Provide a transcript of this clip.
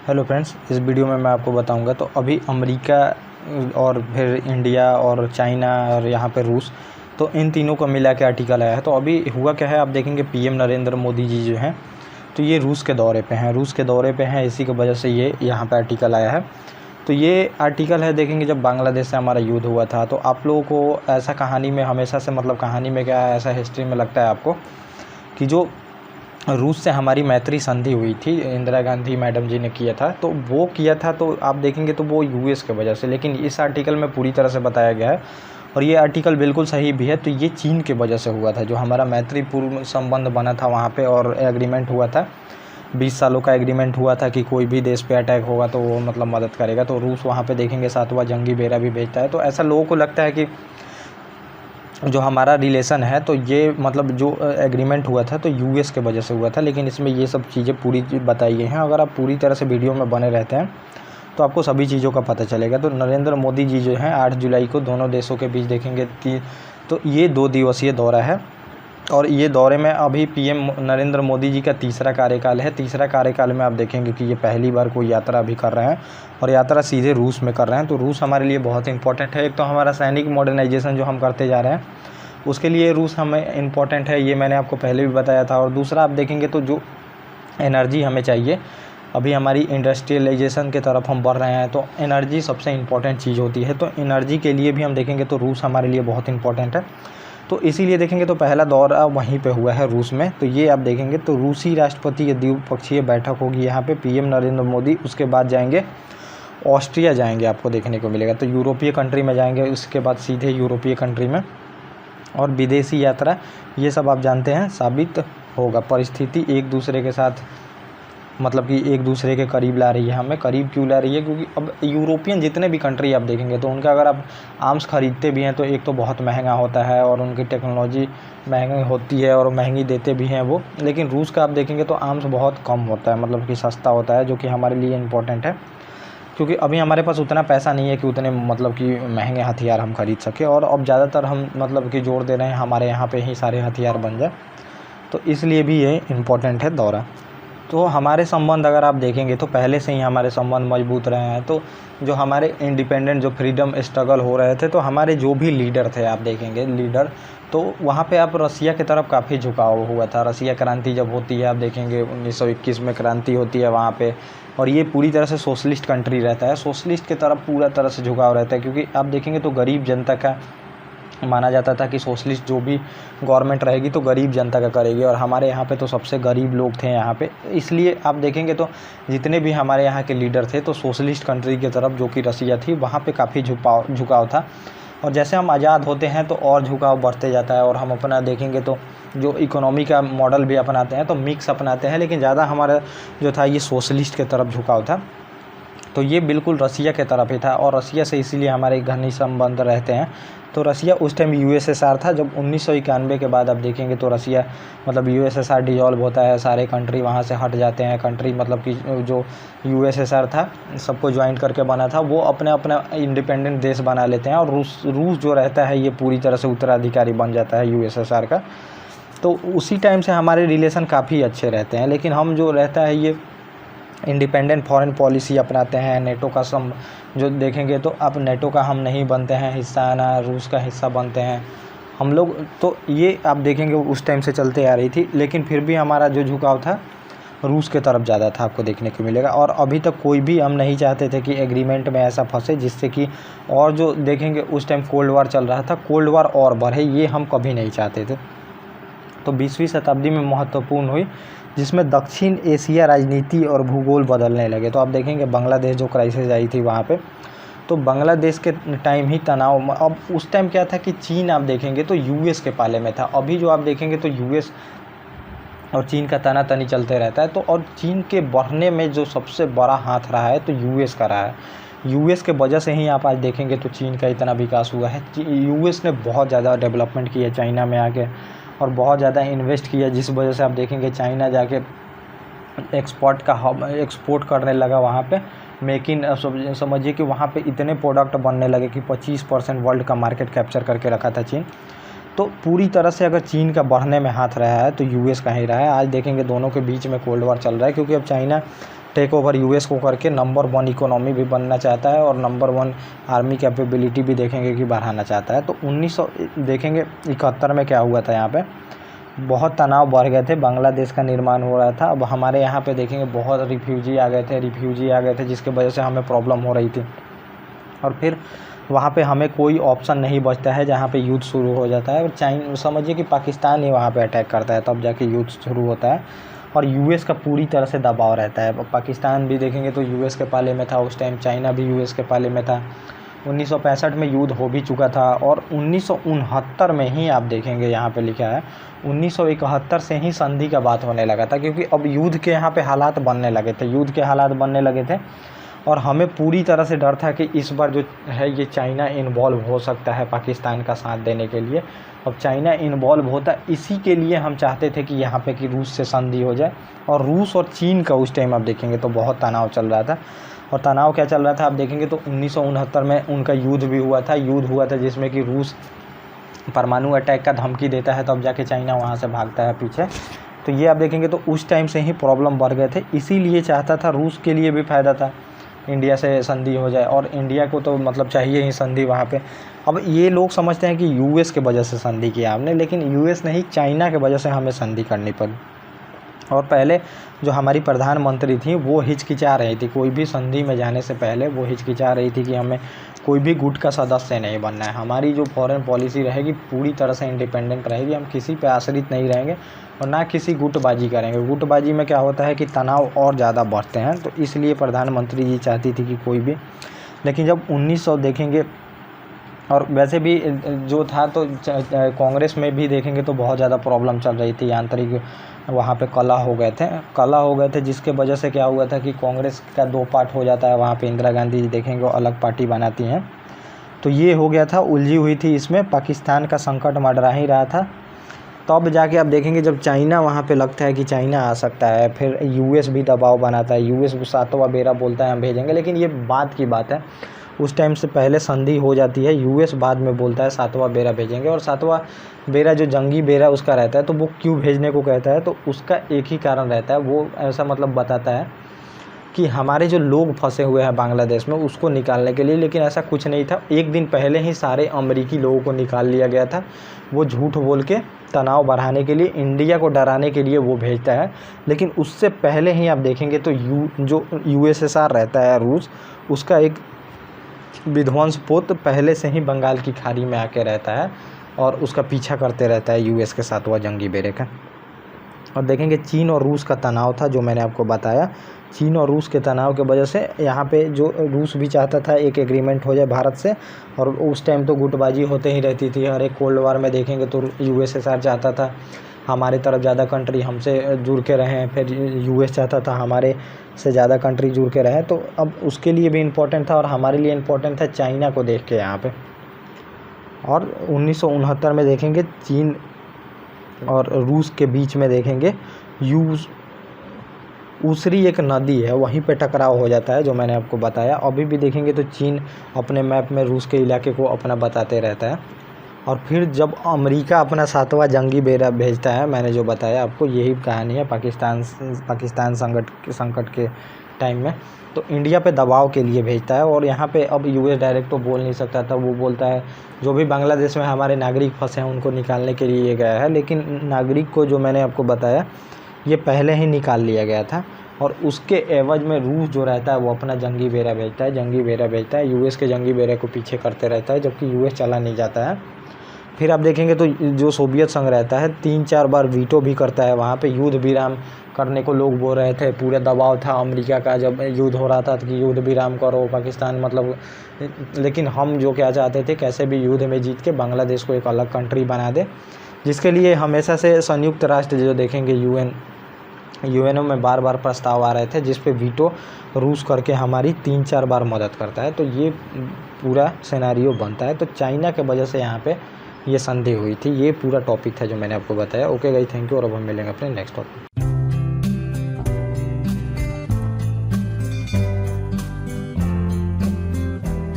Hello friends, इस video में मैं आपको बताऊंगा तो अभी अमेरिका और फिर इंडिया और चाइना और यहाँ पे रूस, तो इन तीनों को मिला के आर्टिकल आया है। तो अभी हुआ क्या है, आप देखेंगे पीएम नरेंद्र मोदी जी जो हैं तो ये रूस के दौरे पे हैं। इसी की वजह से ये यहाँ पे आर्टिकल आया है। तो ये आर्टिकल है, देखेंगे जब बांग्लादेश से हमारा युद्ध हुआ था तो आप लोगों को ऐसा कहानी में हमेशा से, मतलब कहानी में क्या है, ऐसा हिस्ट्री में लगता है आपको कि जो रूस से हमारी मैत्री संधि हुई थी, इंदिरा गांधी मैडम जी ने किया था, तो वो किया था तो आप देखेंगे तो वो यूएस के वजह से, लेकिन इस आर्टिकल में पूरी तरह से बताया गया है और ये आर्टिकल बिल्कुल सही भी है। तो ये चीन के वजह से हुआ था, जो हमारा मैत्रीपूर्ण संबंध बना था वहाँ पे और एग्रीमेंट हुआ था, 20 सालों का एग्रीमेंट हुआ था कि कोई भी देश पे अटैक होगा तो वो मतलब मदद करेगा। तो रूस वहाँ पे देखेंगे 7वां जंगी बेड़ा भी भेजता है। तो ऐसा लोगों को लगता है कि जो हमारा रिलेशन है तो ये मतलब जो एग्रीमेंट हुआ था तो यूएस के वजह से हुआ था, लेकिन इसमें ये सब चीज़ें पूरी बताई गई हैं। अगर आप पूरी तरह से वीडियो में बने रहते हैं तो आपको सभी चीज़ों का पता चलेगा। तो नरेंद्र मोदी जी जो हैं 8 जुलाई को दोनों देशों के बीच देखेंगे तो ये 2 दिवसीय दौरा है और ये दौरे में अभी पीएम नरेंद्र मोदी जी का तीसरा कार्यकाल है। तीसरा कार्यकाल में आप देखेंगे कि ये पहली बार कोई यात्रा अभी कर रहे हैं और यात्रा सीधे रूस में कर रहे हैं। तो रूस हमारे लिए बहुत इंपॉर्टेंट है। एक तो हमारा सैनिक मॉडर्नाइजेशन जो हम करते जा रहे हैं उसके लिए रूस हमें इम्पॉर्टेंट है, ये मैंने आपको पहले भी बताया था। और दूसरा आप देखेंगे तो जो एनर्जी हमें चाहिए, अभी हमारी इंडस्ट्रियलाइजेशन के तरफ हम बढ़ रहे हैं तो एनर्जी सबसे इम्पॉर्टेंट चीज़ होती है। तो एनर्जी के लिए भी हम देखेंगे तो रूस हमारे लिए बहुत इंपॉर्टेंट है। तो इसीलिए देखेंगे तो पहला दौरा वहीं पे हुआ है रूस में। तो ये आप देखेंगे तो रूसी राष्ट्रपति की द्विपक्षीय बैठक होगी यहाँ पे, पीएम नरेंद्र मोदी उसके बाद जाएंगे ऑस्ट्रिया जाएंगे, आपको देखने को मिलेगा। तो यूरोपीय कंट्री में जाएंगे, उसके बाद सीधे यूरोपीय कंट्री में। और विदेशी यात्रा ये सब आप जानते हैं साबित होगा, परिस्थिति एक दूसरे के साथ मतलब कि एक दूसरे के करीब ला रही है। हमें करीब क्यों ला रही है, क्योंकि अब यूरोपियन जितने भी कंट्री आप देखेंगे तो उनका अगर आप आर्म्स ख़रीदते भी हैं तो एक तो बहुत महंगा होता है और उनकी टेक्नोलॉजी महंगी होती है और महंगी देते भी हैं वो। लेकिन रूस का आप देखेंगे तो आर्म्स बहुत कम होता है, मतलब कि सस्ता होता है, जो कि हमारे लिए इम्पोर्टेंट है, क्योंकि अभी हमारे पास उतना पैसा नहीं है कि उतने मतलब कि महंगे हथियार हम खरीद सकें। और अब ज़्यादातर हम मतलब कि जोर दे रहे हैं हमारे यहाँ पे ही सारे हथियार बन जाए, तो इसलिए भी ये इम्पोर्टेंट है दौरा। तो हमारे संबंध अगर आप देखेंगे तो पहले से ही हमारे संबंध मजबूत रहे हैं। तो जो हमारे इंडिपेंडेंट जो फ्रीडम स्ट्रगल हो रहे थे तो हमारे जो भी लीडर थे, आप देखेंगे लीडर, तो वहाँ पे आप रसिया की तरफ काफ़ी झुकाव हुआ था। रसिया क्रांति जब होती है, आप देखेंगे 1921 में क्रांति होती है वहाँ पे, और ये पूरी तरह से सोशलिस्ट कंट्री रहता है, सोशलिस्ट की तरफ पूरा तरह से झुकाव रहता है। क्योंकि आप देखेंगे तो गरीब जनता का माना जाता था कि सोशलिस्ट जो भी गवर्नमेंट रहेगी तो गरीब जनता का करेगी, और हमारे यहाँ पे तो सबसे गरीब लोग थे यहाँ पे। इसलिए आप देखेंगे तो जितने भी हमारे यहाँ के लीडर थे तो सोशलिस्ट कंट्री की तरफ, जो कि रसिया थी, वहाँ पे काफ़ी झुकाव था। और जैसे हम आज़ाद होते हैं तो और झुकाव बढ़ते जाता है और हम अपना देखेंगे तो जो इकोनॉमी का मॉडल भी अपनाते हैं तो मिक्स अपनाते हैं, लेकिन ज़्यादा हमारा जो था ये सोशलिस्ट की तरफ झुकाव था। तो ये बिल्कुल रसिया के तरफ ही था और रसिया से इसीलिए हमारे घनिष्ठ संबंध रहते हैं। तो रसिया उस टाइम यूएसएसआर था। जब 1991 के बाद आप देखेंगे तो रसिया मतलब यूएसएसआर डिजॉल्व होता है, सारे कंट्री वहाँ से हट जाते हैं। कंट्री मतलब कि जो यूएसएसआर था सबको ज्वाइन करके बना था, वो अपने अपना इंडिपेंडेंट देश बना लेते हैं और रूस जो रहता है ये पूरी तरह से उत्तराधिकारी बन जाता है यूएसएसआर का। तो उसी टाइम से हमारे रिलेशन काफ़ी अच्छे रहते हैं। लेकिन हम जो रहता है ये इंडिपेंडेंट फॉरेन पॉलिसी अपनाते हैं। नेटो का जो देखेंगे तो अब नेटो का हम नहीं बनते हैं हिस्सा, ना रूस का हिस्सा बनते हैं हम लोग। तो ये आप देखेंगे उस टाइम से चलते आ रही थी, लेकिन फिर भी हमारा जो झुकाव था रूस के तरफ ज़्यादा था, आपको देखने को मिलेगा। और अभी तक कोई भी हम नहीं चाहते थे कि एग्रीमेंट में ऐसा फंसे जिससे कि, और जो देखेंगे उस टाइम कोल्ड वार चल रहा था, कोल्ड वार और बढ़े, ये हम कभी नहीं चाहते थे। तो 20वीं शताब्दी में महत्वपूर्ण हुई, जिसमें दक्षिण एशिया राजनीति और भूगोल बदलने लगे। तो आप देखेंगे बांग्लादेश जो क्राइसिस आई थी वहाँ पे, तो बांग्लादेश के टाइम ही तनाव, अब उस टाइम क्या था कि चीन आप देखेंगे तो यूएस के पाले में था। अभी जो आप देखेंगे तो यूएस और चीन का तनातनी चलते रहता है। तो और चीन के बढ़ने में जो सबसे बड़ा हाथ रहा है तो यूएस का रहा है। यूएस के वजह से ही आप आज देखेंगे तो चीन का इतना विकास हुआ है। यूएस ने बहुत ज़्यादा डेवलपमेंट किया चाइना में आके और बहुत ज़्यादा इन्वेस्ट किया, जिस वजह से आप देखेंगे चाइना जाके एक्सपोर्ट करने लगा वहाँ पे। मेक इन समझिए कि वहाँ पे इतने प्रोडक्ट बनने लगे कि 25% वर्ल्ड का मार्केट कैप्चर करके रखा था चीन। तो पूरी तरह से अगर चीन का बढ़ने में हाथ रहा है तो यूएस का ही रहा है। आज देखेंगे दोनों के बीच में कोल्ड वॉर चल रहा है, क्योंकि अब चाइना टेक ओवर यूएस को करके नंबर 1 इकोनॉमी भी बनना चाहता है और नंबर 1 आर्मी कैपेबिलिटी भी देखेंगे कि बढ़ाना चाहता है। तो 1971 में क्या हुआ था, यहाँ पे बहुत तनाव बढ़ गए थे, बांग्लादेश का निर्माण हो रहा था। अब हमारे यहाँ पे देखेंगे बहुत रिफ्यूजी आ गए थे जिसकी वजह से हमें प्रॉब्लम हो रही थी। और फिर वहाँ पे हमें कोई ऑप्शन नहीं बचता है जहाँ पे युद्ध शुरू हो जाता है। और चाइना समझिए कि पाकिस्तान ही वहाँ पे अटैक करता है, तब जाके युद्ध शुरू होता है। और यूएस का पूरी तरह से दबाव रहता है। पाकिस्तान भी देखेंगे तो यूएस के पाले में था उस टाइम, चाइना भी यूएस के पाले में था। 1965 में युद्ध हो भी चुका था और 1969 में ही आप देखेंगे यहाँ पे लिखा है 1971 से ही संधि का बात होने लगा था, क्योंकि अब युद्ध के यहाँ पे हालात बनने लगे थे और हमें पूरी तरह से डर था कि इस बार जो है ये चाइना इन्वॉल्व हो सकता है पाकिस्तान का साथ देने के लिए। अब चाइना इन्वॉल्व होता, इसी के लिए हम चाहते थे कि यहाँ पे कि रूस से संधि हो जाए। और रूस और चीन का उस टाइम आप देखेंगे तो बहुत तनाव चल रहा था। और तनाव क्या चल रहा था आप देखेंगे तो 1969 में उनका युद्ध भी हुआ था जिसमें कि रूस परमाणु अटैक का धमकी देता है, तब जाके चाइना वहाँ से भागता है पीछे। तो ये आप देखेंगे तो उस टाइम से ही प्रॉब्लम बढ़ गए थे, इसीलिए चाहता था, रूस के लिए भी फ़ायदा था इंडिया से संधि हो जाए और इंडिया को तो मतलब चाहिए ही संधि वहाँ पे। अब ये लोग समझते हैं कि यूएस के वजह से संधि किया हमने, लेकिन यूएस नहीं, चाइना के वजह से हमें संधि करनी पड़ी। और पहले जो हमारी प्रधानमंत्री थी वो हिचकिचा रही थी, कोई भी संधि में जाने से पहले वो हिचकिचा रही थी कि हमें कोई भी गुट का सदस्य नहीं बनना है। हमारी जो फॉरेन पॉलिसी रहेगी पूरी तरह से इंडिपेंडेंट रहेगी, हम किसी पे आश्रित नहीं रहेंगे और ना किसी गुटबाजी करेंगे। गुटबाजी में क्या होता है कि तनाव और ज़्यादा बढ़ते हैं, तो इसलिए प्रधानमंत्री जी चाहती थी कि कोई भी। लेकिन जब 1900 देखेंगे और वैसे भी जो था तो कांग्रेस में भी देखेंगे तो बहुत ज़्यादा प्रॉब्लम चल रही थी, आंतरिक वहाँ पे कलह हो गए थे जिसके वजह से क्या हुआ था कि कांग्रेस का 2 पार्ट हो जाता है। वहाँ पे इंदिरा गांधी जी देखेंगे वो अलग पार्टी बनाती हैं, तो ये हो गया था, उलझी हुई थी इसमें, पाकिस्तान का संकट मंडरा ही रहा था। तब जाके आप देखेंगे जब चाइना वहाँ पे लगता है कि चाइना आ सकता है, फिर यूएस भी दबाव बनाता है, यूएस 7वां बेड़ा बोलता है हम भेजेंगे, लेकिन ये बात की बात है, उस टाइम से पहले संधि हो जाती है, यूएस बाद में बोलता है 7वां बेड़ा भेजेंगे। और 7वां बेड़ा जो जंगी बेड़ा उसका रहता है, तो वो क्यों भेजने को कहता है, तो उसका एक ही कारण रहता है, वो ऐसा मतलब बताता है कि हमारे जो लोग फंसे हुए हैं बांग्लादेश में उसको निकालने के लिए। लेकिन ऐसा कुछ नहीं था, एक दिन पहले ही सारे अमेरिकी लोगों को निकाल लिया गया था। वो झूठ बोल के तनाव बढ़ाने के लिए, इंडिया को डराने के लिए वो भेजता है। लेकिन उससे पहले ही आप देखेंगे तो जो यूएसएसआर रहता है रूस, उसका एक विध्वंस पोत पहले से ही बंगाल की खाड़ी में आके रहता है और उसका पीछा करते रहता है यूएस के 7वां जंगी बेड़े का। और देखेंगे चीन और रूस का तनाव था, जो मैंने आपको बताया, चीन और रूस के तनाव के वजह से यहाँ पे जो रूस भी चाहता था एक एग्रीमेंट हो जाए भारत से। और उस टाइम तो गुटबाजी होते ही रहती थी, हर एक कोल्ड वार में देखेंगे तो यूएसएसआर चाहता था हमारे तरफ ज़्यादा कंट्री हमसे जुड़ के रहें, फिर यूएस चाहता था हमारे से ज़्यादा कंट्री जुड़ के रहें। तो अब उसके लिए भी इम्पोर्टेंट था और हमारे लिए इम्पोर्टेंट था चाइना को देख के यहाँ पे। और 1969 में देखेंगे चीन और रूस के बीच में देखेंगे उसरी एक नदी है, वहीं पे टकराव हो जाता है, जो मैंने आपको बताया। अभी भी देखेंगे तो चीन अपने मैप में रूस के इलाके को अपना बताते रहता है। और फिर जब अमेरिका अपना 7वां जंगी बेड़ा भेजता है, मैंने जो बताया आपको यही कहानी है पाकिस्तान संकट के टाइम में, तो इंडिया पे दबाव के लिए भेजता है। और यहाँ पे अब यूएस डायरेक्ट तो बोल नहीं सकता था, वो बोलता है जो भी बांग्लादेश में हमारे नागरिक फंसे हैं उनको निकालने के लिए ये गया है। लेकिन नागरिक को जो मैंने आपको बताया ये पहले ही निकाल लिया गया था। और उसके एवज में रूस जो रहता है वो अपना जंगी बेड़ा भेजता है, यूएस के जंगी बेड़े को पीछे करते रहता है, जबकि यूएस चला नहीं जाता है। फिर आप देखेंगे तो जो सोवियत संघ रहता है 3-4 बार वीटो भी करता है, वहाँ पे युद्ध विराम करने को लोग बोल रहे थे, पूरा दबाव था अमेरिका का जब युद्ध हो रहा था कि युद्ध विराम करो पाकिस्तान मतलब। लेकिन हम जो क्या चाहते थे, कैसे भी युद्ध में जीत के बांग्लादेश को एक अलग कंट्री बना दे, जिसके लिए हमेशा से संयुक्त राष्ट्र जो देखेंगे यूएनओ में बार प्रस्ताव आ रहे थे, जिस पे वीटो रूस करके हमारी 3-4 बार मदद करता है। तो ये पूरा सिनेरियो बनता है। तो चाइना के वजह से यहाँ पे ये संधि हुई थी। ये पूरा टॉपिक था जो मैंने आपको बताया। ओके गाइस, थैंक यू, और अब हम मिलेंगे अपने नेक्स्ट टॉपिक।